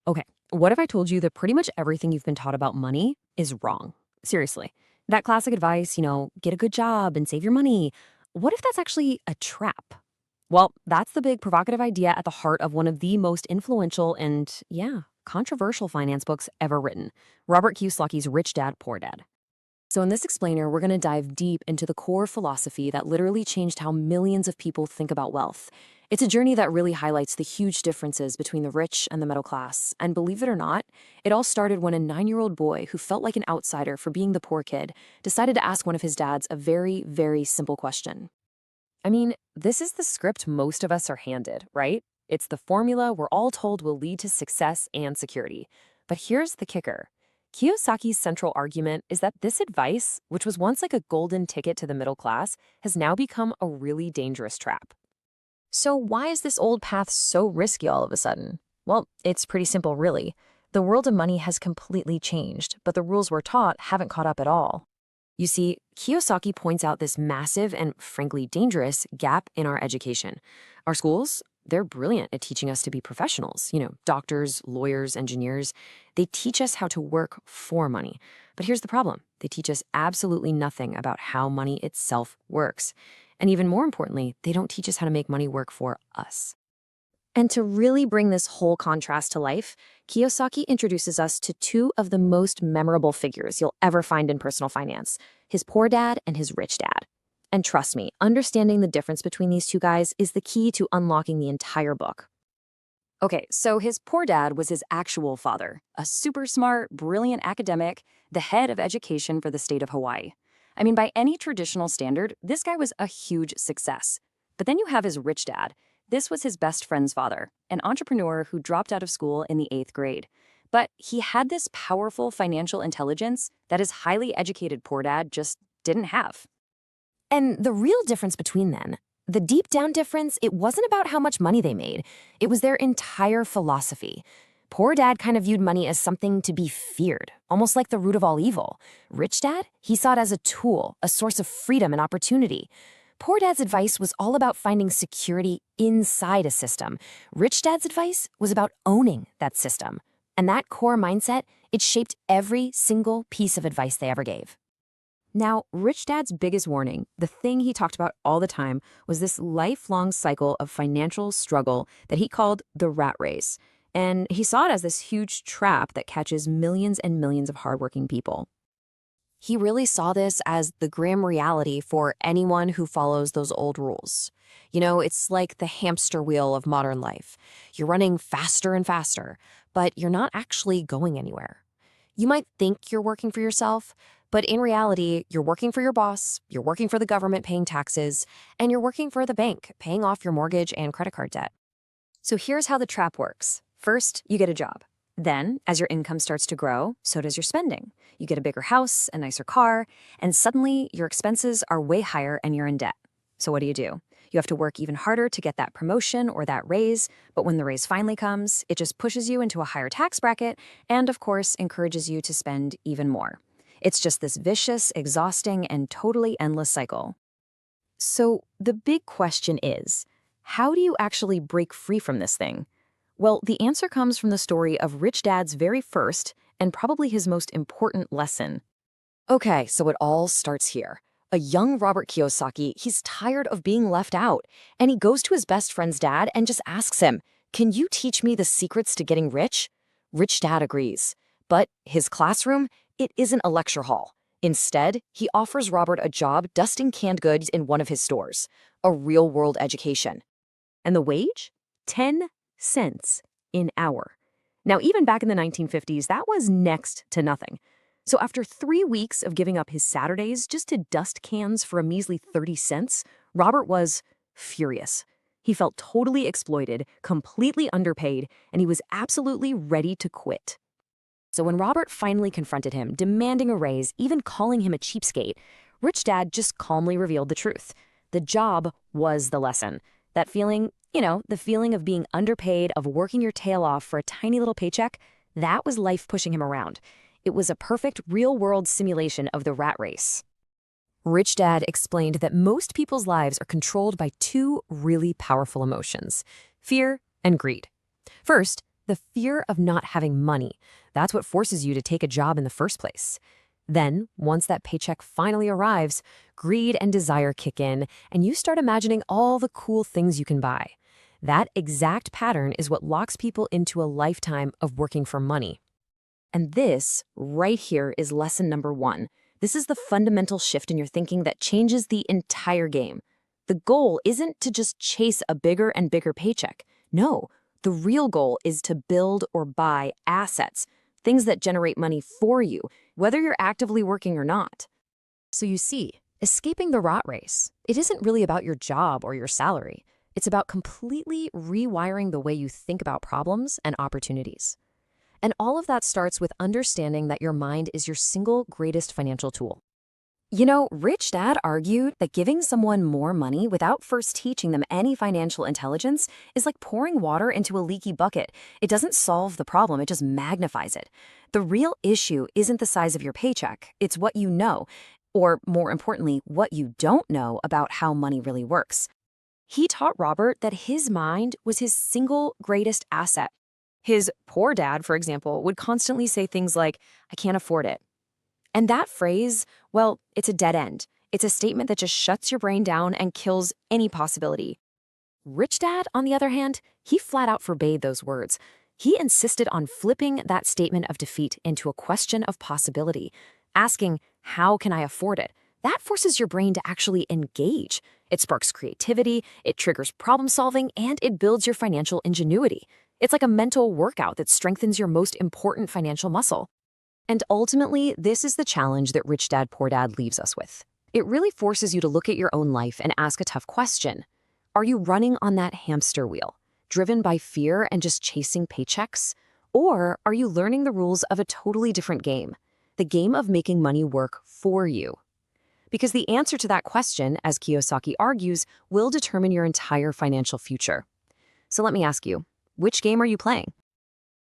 Okay, what if I told you that pretty much everything you've been taught about money is wrong? Seriously. That classic advice, get a good job and save your money. What if that's actually a trap? Well, that's the big provocative idea at the heart of one of the most influential and, yeah, controversial finance books ever written, Robert Kiyosaki's Rich Dad, Poor Dad. So, in this explainer, we're going to dive deep into the core philosophy that literally changed how millions of people think about wealth. It's a journey that really highlights the huge differences between the rich and the middle class. And believe it or not, it all started when a 9-year-old boy who felt like an outsider for being the poor kid decided to ask one of his dads a very, very simple question. I mean, this is the script most of us are handed, right? It's the formula we're all told will lead to success and security. But here's the kicker. Kiyosaki's central argument is that this advice, which was once like a golden ticket to the middle class, has now become a really dangerous trap. So why is this old path so risky all of a sudden? Well, it's pretty simple, really. The world of money has completely changed, but the rules we're taught haven't caught up at all. You see, Kiyosaki points out this massive and frankly dangerous gap in our education. Our schools, they're brilliant at teaching us to be professionals, doctors, lawyers, engineers. They teach us how to work for money. But here's the problem. They teach us absolutely nothing about how money itself works. And even more importantly, they don't teach us how to make money work for us. And to really bring this whole contrast to life, Kiyosaki introduces us to two of the most memorable figures you'll ever find in personal finance, his poor dad and his rich dad. And trust me, understanding the difference between these two guys is the key to unlocking the entire book. Okay, so his poor dad was his actual father, a super smart, brilliant academic, the head of education for the state of Hawaii. I mean, by any traditional standard, this guy was a huge success. But then you have his rich dad. This was his best friend's father, an entrepreneur who dropped out of school in the 8th grade. But he had this powerful financial intelligence that his highly educated poor dad just didn't have. And the real difference between them, the deep down difference, it wasn't about how much money they made. It was their entire philosophy. Poor dad kind of viewed money as something to be feared, almost like the root of all evil. Rich dad, he saw it as a tool, a source of freedom and opportunity. Poor dad's advice was all about finding security inside a system. Rich dad's advice was about owning that system. And that core mindset, it shaped every single piece of advice they ever gave. Now, Rich Dad's biggest warning, the thing he talked about all the time, was this lifelong cycle of financial struggle that he called the rat race. And he saw it as this huge trap that catches millions and millions of hardworking people. He really saw this as the grim reality for anyone who follows those old rules. It's like the hamster wheel of modern life. You're running faster and faster, but you're not actually going anywhere. You might think you're working for yourself, but in reality, you're working for your boss, you're working for the government paying taxes, and you're working for the bank paying off your mortgage and credit card debt. So here's how the trap works. First, you get a job. Then, as your income starts to grow, so does your spending. You get a bigger house, a nicer car, and suddenly your expenses are way higher and you're in debt. So what do? You have to work even harder to get that promotion or that raise, but when the raise finally comes, it just pushes you into a higher tax bracket and, of course, encourages you to spend even more. It's just this vicious, exhausting, and totally endless cycle. So the big question is, how do you actually break free from this thing? Well, the answer comes from the story of Rich Dad's very first and probably his most important lesson. Okay, so it all starts here. A young Robert Kiyosaki, he's tired of being left out, and he goes to his best friend's dad and just asks him, "Can you teach me the secrets to getting rich?" Rich Dad agrees. But his classroom, it isn't a lecture hall. Instead, he offers Robert a job dusting canned goods in one of his stores, a real-world education. And the wage? 10 cents an hour. Now, even back in the 1950s, that was next to nothing. So after 3 weeks of giving up his Saturdays just to dust cans for a measly 30 cents, Robert was furious. He felt totally exploited, completely underpaid, and he was absolutely ready to quit. So when Robert finally confronted him, demanding a raise, even calling him a cheapskate, Rich Dad just calmly revealed the truth. The job was the lesson. That feeling, the feeling of being underpaid, of working your tail off for a tiny little paycheck, that was life pushing him around. It was a perfect real-world simulation of the rat race. Rich Dad explained that most people's lives are controlled by two really powerful emotions, fear and greed. First, The fear of not having money. That's what forces you to take a job in the first place. Then, once that paycheck finally arrives, greed and desire kick in, and you start imagining all the cool things you can buy. That exact pattern is what locks people into a lifetime of working for money. And this, right here, is lesson number one. This is the fundamental shift in your thinking that changes the entire game. The goal isn't to just chase a bigger and bigger paycheck. No, the real goal is to build or buy assets, things that generate money for you, whether you're actively working or not. So you see, escaping the rat race, it isn't really about your job or your salary. It's about completely rewiring the way you think about problems and opportunities. And all of that starts with understanding that your mind is your single greatest financial tool. You know, Rich Dad argued that giving someone more money without first teaching them any financial intelligence is like pouring water into a leaky bucket. It doesn't solve the problem, it just magnifies it. The real issue isn't the size of your paycheck, it's what you know, or more importantly, what you don't know about how money really works. He taught Robert that his mind was his single greatest asset. His poor dad, for example, would constantly say things like, "I can't afford it." And that phrase, well, it's a dead end. It's a statement that just shuts your brain down and kills any possibility. Rich Dad, on the other hand, he flat out forbade those words. He insisted on flipping that statement of defeat into a question of possibility, asking, "How can I afford it?" That forces your brain to actually engage. It sparks creativity, it triggers problem solving, and it builds your financial ingenuity. It's like a mental workout that strengthens your most important financial muscle. And ultimately, this is the challenge that Rich Dad Poor Dad leaves us with. It really forces you to look at your own life and ask a tough question. Are you running on that hamster wheel, driven by fear and just chasing paychecks? Or are you learning the rules of a totally different game, the game of making money work for you? Because the answer to that question, as Kiyosaki argues, will determine your entire financial future. So let me ask you, which game are you playing?